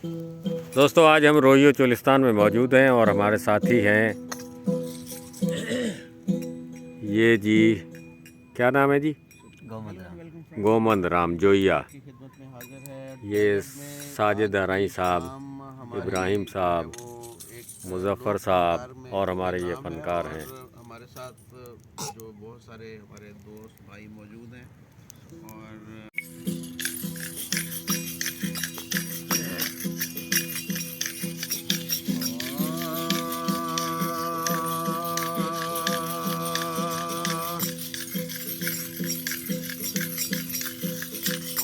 दोस्तों आज हम रोहियो चोलिस्तान में मौजूद हैं और हमारे साथी हैं ये जी, क्या नाम है जी? गोमंद राम जोइया। ये साजिद हराई साहब, इब्राहिम साहब, मुजफ्फर साहब और हमारे ये फनकार हैं। हमारे साथ जो बहुत सारे हमारे दोस्त भाई मौजूद हैं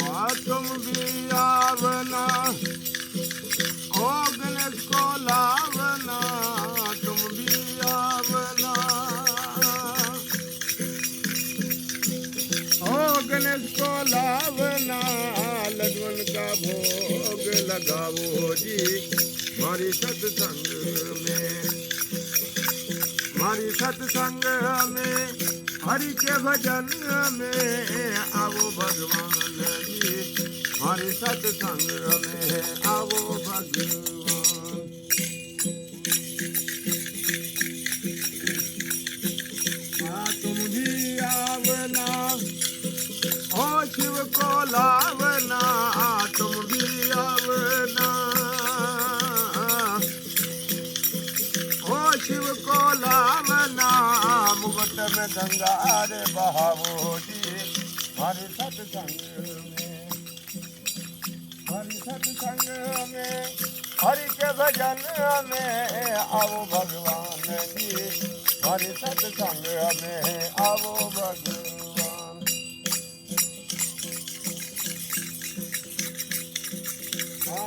और तुम भी आवना ओ गणेश को लावना, तुम भी आवना ओ गणेश को लावना, लड्डुन का भोग लगाओ जी हमारी सत्संग में, हमारी सत्संग में हरि के भजन में आओ भगवान जी, हमारी सत्संग में आओ भगवान। तुम भी आवना ओ शिव को लावना, तुम भी आवना ओ शिव को लावना, मुगट में गंगा रे बहावो जी हमारी सत्संग में, हरि सत्संग में हरि के भजन में आओ भगवान जी, हरि सत्संग में आओ भगवान।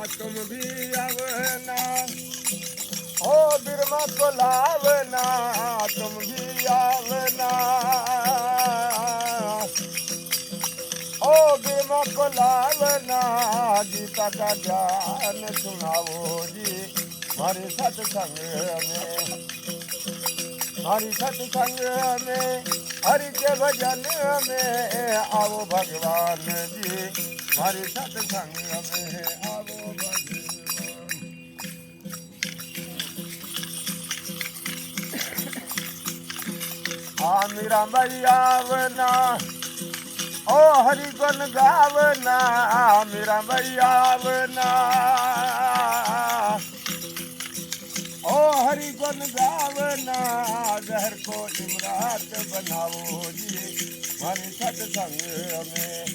तुम भी आवना ओ बिरमा को लावना, तुम भी आवना ओ बिरमा को लावना, गीता का ज्ञान सुनाओ जी हमारे सत्संग में, हमारी सत्संग में हरि के भजन में आओ भगवान जी, हमारे सत्संग में आओ भगवान। मेरा भैया आवना ओ हरि गुण गावना, मेरा भैया आवना ओ हरि गुण गावना, जहर को इमरात बनाओ जी हमारी सत्संग में,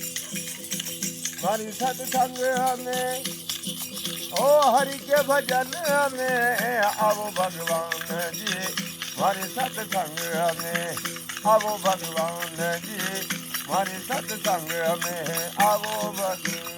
हमारी सत्संग में ओ हरि के भजन में आओ भगवान जी, हमारे सत्संग में आओ भगवान जी, हमारे सत्संग में आओ भगवान।